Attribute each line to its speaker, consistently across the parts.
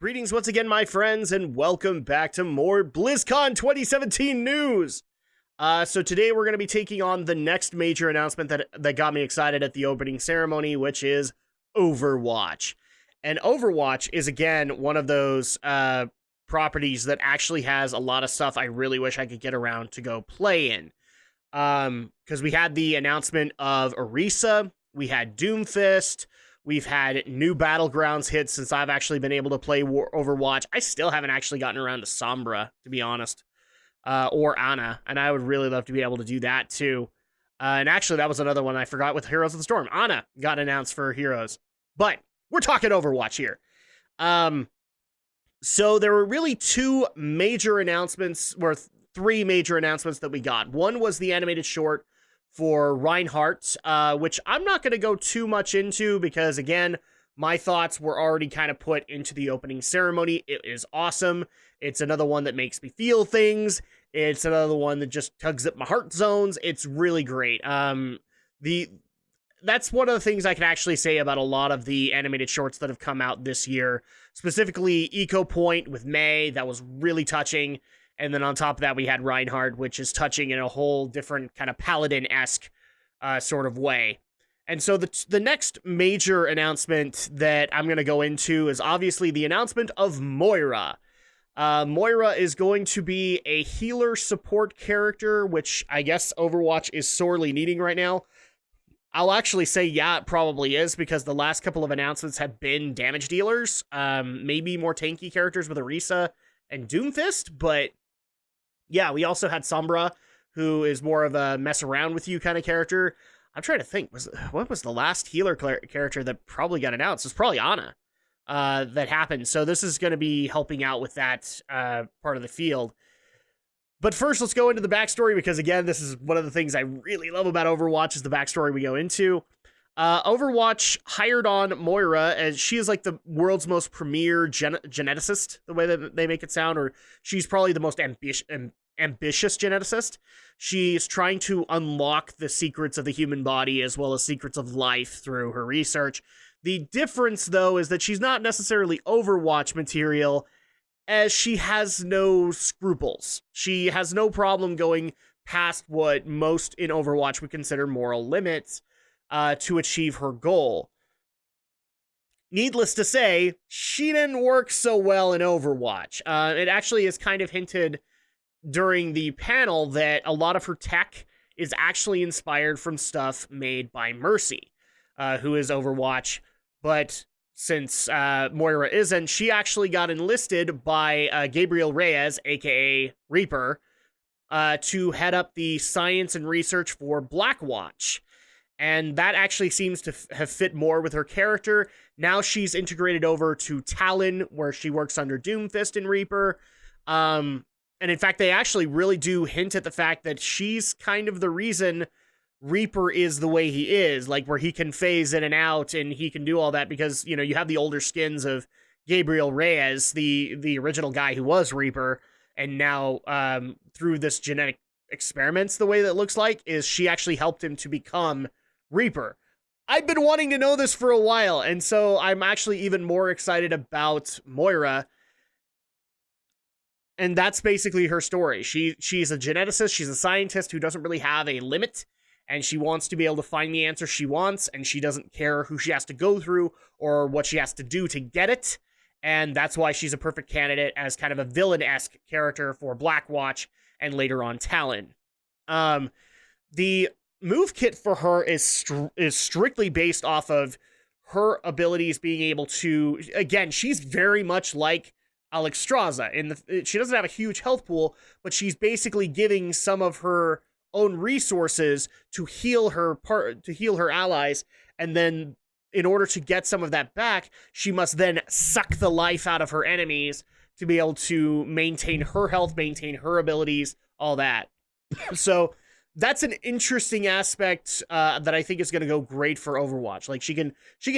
Speaker 1: Greetings once again, my friends, and welcome back to more Blizzcon 2017 news. So today we're going to be taking on the next major announcement that got me excited at the opening ceremony, which is Overwatch. And Overwatch is, again, one of those properties that actually has a lot of stuff I really wish I could get around to go play in. Because we had the announcement of Orisa, we had Doomfist, we've had new Battlegrounds hits since I've actually been able to play Overwatch. I still haven't actually gotten around to Sombra, to be honest, or Ana, and I would really love to be able to do that too. And actually, that was another one I forgot with Heroes of the Storm. Ana got announced for Heroes, but we're talking Overwatch here. So there were really three major announcements that we got. One was the animated short for Reinhardt, which I'm not going to go too much into because, again, my thoughts were already kind of put into the opening ceremony. It is awesome. It's another one that makes me feel things. It's another one that just tugs at my heart zones. It's really great. That's one of the things I can actually say about a lot of the animated shorts that have come out this year, specifically Eco Point with May. That was really touching. And then on top of that, we had Reinhardt, which is touching in a whole different kind of Paladin-esque sort of way. And so the next major announcement that I'm going to go into is obviously the announcement of Moira. Moira is going to be a healer support character, which I guess Overwatch is sorely needing right now. I'll actually say, yeah, it probably is, because the last couple of announcements have been damage dealers. Maybe more tanky characters with Orisa and Doomfist, but yeah, we also had Sombra, who is more of a mess around with you kind of character. I'm trying to think, what was the last healer character that probably got announced? It's probably Ana that happened. So this is going to be helping out with that part of the field. But first, let's go into the backstory, because again, this is one of the things I really love about Overwatch is the backstory we go into. Overwatch hired on Moira, as she is like the world's most premier geneticist, the way that they make it sound, or she's probably the most ambitious geneticist. She's trying to unlock the secrets of the human body as well as secrets of life through her research. The difference, though, is that she's not necessarily Overwatch material, as she has no scruples. She has no problem going past what most in Overwatch would consider moral limits to achieve her goal. Needless to say, she didn't work so well in Overwatch. It actually is kind of hinted during the panel that a lot of her tech is actually inspired from stuff made by Mercy, who is Overwatch. But since Moira isn't, she actually got enlisted by Gabriel Reyes, aka Reaper, to head up the science and research for Blackwatch. And that actually seems to have fit more with her character. Now she's integrated over to Talon, where she works under Doomfist and Reaper. And in fact, they actually really do hint at the fact that she's kind of the reason Reaper is the way he is, like where he can phase in and out and he can do all that because, you know, you have the older skins of Gabriel Reyes, the original guy who was Reaper, and now through this genetic experiments, the way that looks like is she actually helped him to become Reaper. I've been wanting to know this for a while, and so I'm actually even more excited about Moira. And that's basically her story. She's a geneticist, she's a scientist who doesn't really have a limit, and she wants to be able to find the answer she wants, and she doesn't care who she has to go through or what she has to do to get it. And that's why she's a perfect candidate as kind of a villain-esque character for Blackwatch and later on Talon. The move kit for her is strictly based off of her abilities being able to, again, she's very much like Alexstrasza. She doesn't have a huge health pool, but she's basically giving some of her own resources to heal her allies, and then in order to get some of that back, she must then suck the life out of her enemies to be able to maintain her health, maintain her abilities, all that. So that's an interesting aspect that I think is going to go great for Overwatch. Like she can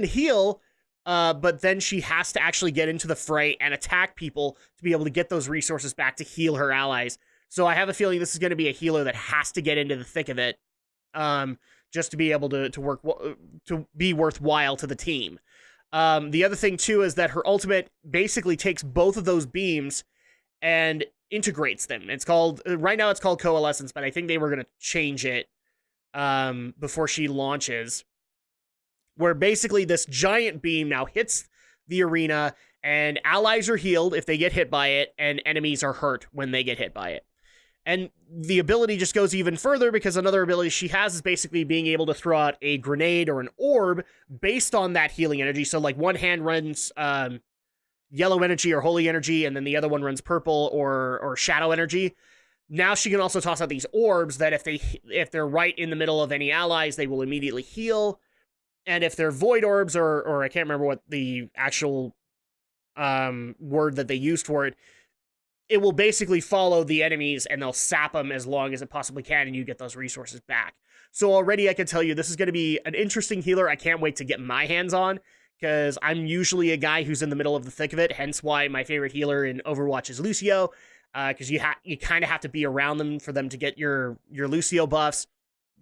Speaker 1: heal, but then she has to actually get into the fray and attack people to be able to get those resources back to heal her allies. So I have a feeling this is going to be a healer that has to get into the thick of it, just to be able to work, to be worthwhile to the team. The other thing, too, is that her ultimate basically takes both of those beams and integrates them. It's called, right now it's called Coalescence, but I think they were going to change it before she launches, where basically this giant beam now hits the arena, and allies are healed if they get hit by it, and enemies are hurt when they get hit by it. And the ability just goes even further, because another ability she has is basically being able to throw out a grenade or an orb based on that healing energy. So, like, one hand runs yellow energy or holy energy, and then the other one runs purple or shadow energy. Now she can also toss out these orbs that if they're right in the middle of any allies, they will immediately heal. And if they're void orbs, or I can't remember what the actual word that they used for it, it will basically follow the enemies and they'll sap them as long as it possibly can, and you get those resources back. So already I can tell you this is going to be an interesting healer I can't wait to get my hands on, because I'm usually a guy who's in the middle of the thick of it, hence why my favorite healer in Overwatch is Lucio, because you kind of have to be around them for them to get your Lucio buffs.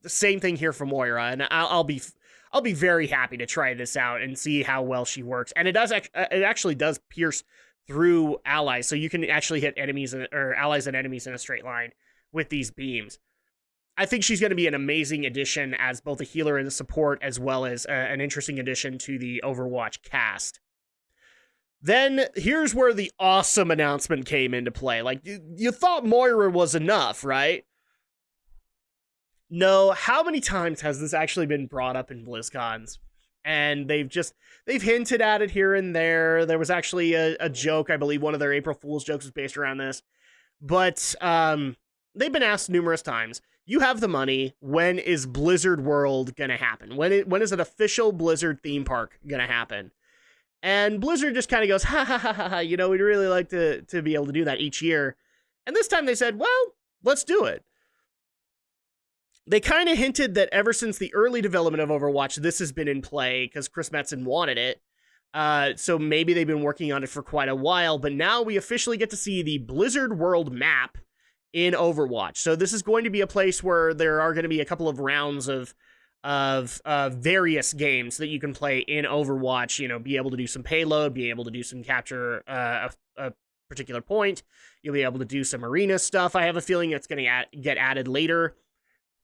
Speaker 1: The same thing here for Moira, and I'll be very happy to try this out and see how well she works. And it actually does pierce through allies, so you can actually hit enemies or allies and enemies in a straight line with these beams. I think she's going to be an amazing addition as both a healer and a support, as well as an interesting addition to the Overwatch cast. Then here's where the awesome announcement came into play. Like, you thought Moira was enough, right? No, how many times has this actually been brought up in BlizzCons? And they've hinted at it here and there. There was actually a joke, I believe one of their April Fool's jokes was based around this. But they've been asked numerous times, you have the money, when is Blizzard World gonna happen? When is an official Blizzard theme park gonna happen? And Blizzard just kind of goes, ha ha ha ha ha, we'd really like to be able to do that each year. And this time they said, well, let's do it. They kind of hinted that ever since the early development of Overwatch, this has been in play because Chris Metzen wanted it. So maybe they've been working on it for quite a while, but now we officially get to see the Blizzard World map in Overwatch. So this is going to be a place where there are going to be a couple of rounds of various games that you can play in Overwatch, be able to do some payload, be able to do some capture a particular point. You'll be able to do some arena stuff. I have a feeling it's going to get added later.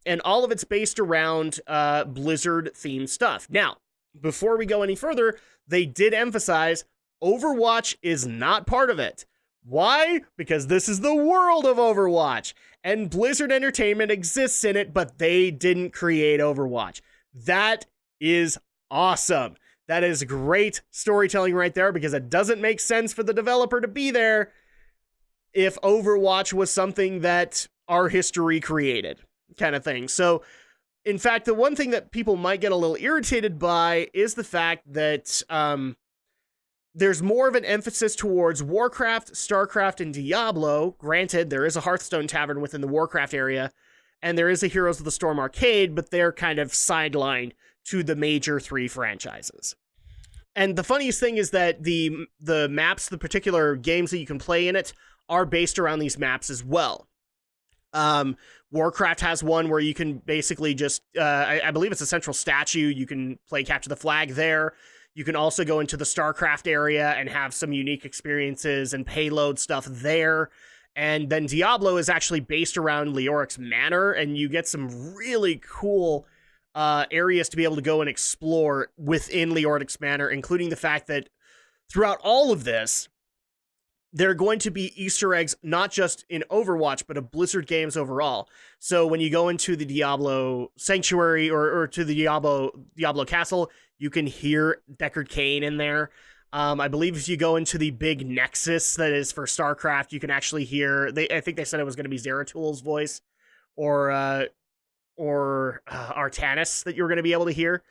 Speaker 1: And all of it's based around Blizzard-themed stuff. Now, before we go any further, they did emphasize Overwatch is not part of it. Why? Because this is the world of Overwatch, and Blizzard Entertainment exists in it, but they didn't create Overwatch. That is awesome. That is great storytelling right there, because it doesn't make sense for the developer to be there if Overwatch was something that our history created, kind of thing. So, in fact, the one thing that people might get a little irritated by is the fact that there's more of an emphasis towards Warcraft, StarCraft, and Diablo. Granted, there is a Hearthstone tavern within the Warcraft area, and there is a Heroes of the Storm arcade, but they're kind of sidelined to the major three franchises. And the funniest thing is that the maps, the particular games that you can play in it, are based around these maps as well. Warcraft has one where you can basically just, I believe it's a central statue. You can play Capture the Flag there. You can also go into the StarCraft area and have some unique experiences and payload stuff there. And then Diablo is actually based around Leoric's Manor, and you get some really cool areas to be able to go and explore within Leoric's Manor, including the fact that throughout all of this, there are going to be Easter eggs, not just in Overwatch, but of Blizzard games overall. So when you go into the Diablo Sanctuary or to the Diablo Castle, you can hear Deckard Cain in there. I believe if you go into the big Nexus that is for StarCraft, you can actually hear, I think they said it was going to be Zeratul voice or Artanis that you're going to be able to hear.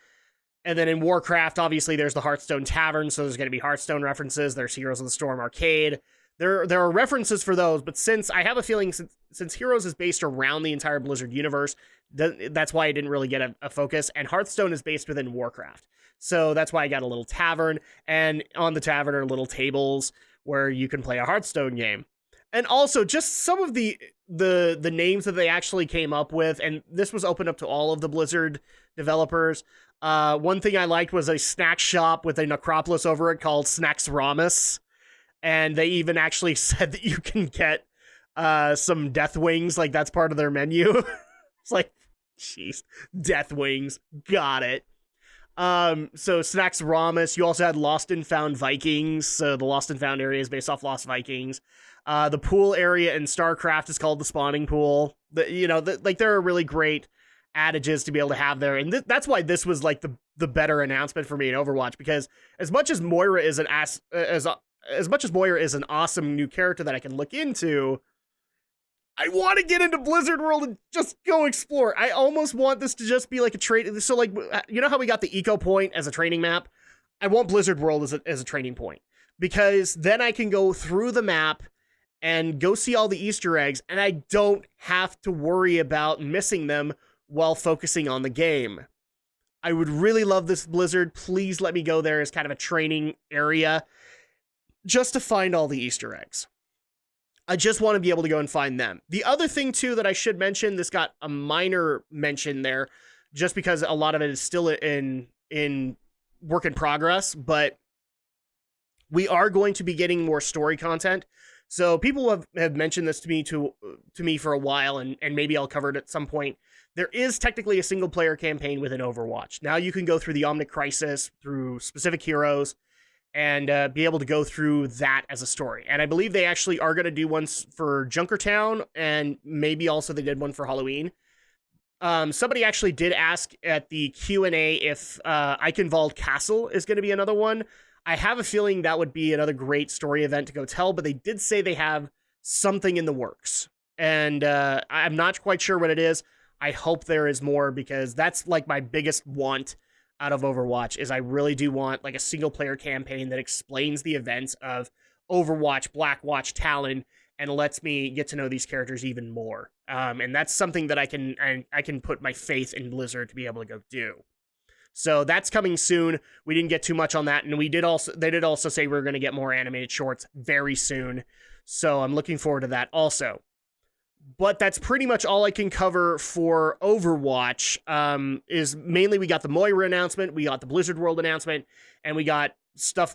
Speaker 1: And then in Warcraft, obviously, there's the Hearthstone Tavern, so there's going to be Hearthstone references. There's Heroes of the Storm arcade. There are references for those, but since I have a feeling since Heroes is based around the entire Blizzard universe, that's why I didn't really get a focus. And Hearthstone is based within Warcraft, so that's why I got a little tavern. And on the tavern are little tables where you can play a Hearthstone game. And also just some of the names that they actually came up with, and this was opened up to all of the Blizzard developers. One thing I liked was a snack shop with a necropolis over it called Snacks Ramus. And they even actually said that you can get some death wings, like that's part of their menu. It's like, jeez, death wings, got it. So Snacks Ramus. You also had Lost and Found Vikings. So the Lost and Found area is based off Lost Vikings. The pool area in StarCraft is called the Spawning Pool. Like there are really great adages to be able to have there, and that's why this was like the better announcement for me in Overwatch, because as much as Moira is as much as Moira is an awesome new character that I can look into, I want to get into Blizzard World and just go explore. I almost want this to just be like a trade. So like, you know how we got the Eco Point as a training map? I want Blizzard World as a training point, because then I can go through the map and go see all the Easter eggs, and I don't have to worry about missing them while focusing on the game. I would really love this, Blizzard. Please let me go there as kind of a training area just to find all the Easter eggs. I just want to be able to go and find them. The other thing, too, that I should mention, this got a minor mention there, just because a lot of it is still in work in progress, but we are going to be getting more story content. So people have mentioned this to me for a while, and maybe I'll cover it at some point. There is technically a single-player campaign within Overwatch. Now you can go through the Omnic Crisis, through specific heroes, and be able to go through that as a story. And I believe they actually are going to do ones for Junkertown, and maybe also they did one for Halloween. Somebody actually did ask at the Q&A if Eichenwald Castle is going to be another one. I have a feeling that would be another great story event to go tell, but they did say they have something in the works. And I'm not quite sure what it is. I hope there is more, because that's like my biggest want out of Overwatch, is I really do want like a single player campaign that explains the events of Overwatch, Blackwatch, Talon, and lets me get to know these characters even more. And that's something that I can put my faith in Blizzard to be able to go do. So that's coming soon. We didn't get too much on that, and they did also say we're going to get more animated shorts very soon. So I'm looking forward to that also. But that's pretty much all I can cover for Overwatch. Is mainly we got the Moira announcement, we got the Blizzard World announcement, and we got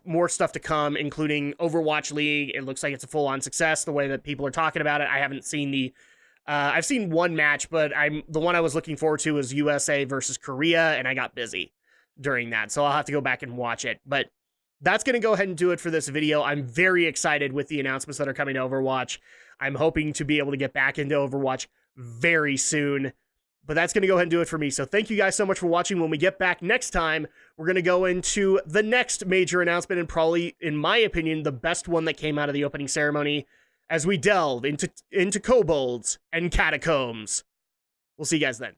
Speaker 1: more stuff to come, including Overwatch League. It looks like it's a full-on success the way that people are talking about it. I haven't seen I've seen one match, but the one I was looking forward to was USA versus Korea, and I got busy during that, so I'll have to go back and watch it. But that's going to go ahead and do it for this video. I'm very excited with the announcements that are coming to Overwatch. I'm hoping to be able to get back into Overwatch very soon. But that's going to go ahead and do it for me. So thank you guys so much for watching. When we get back next time, we're going to go into the next major announcement, and probably, in my opinion, the best one that came out of the opening ceremony, as we delve into kobolds and catacombs. We'll see you guys then.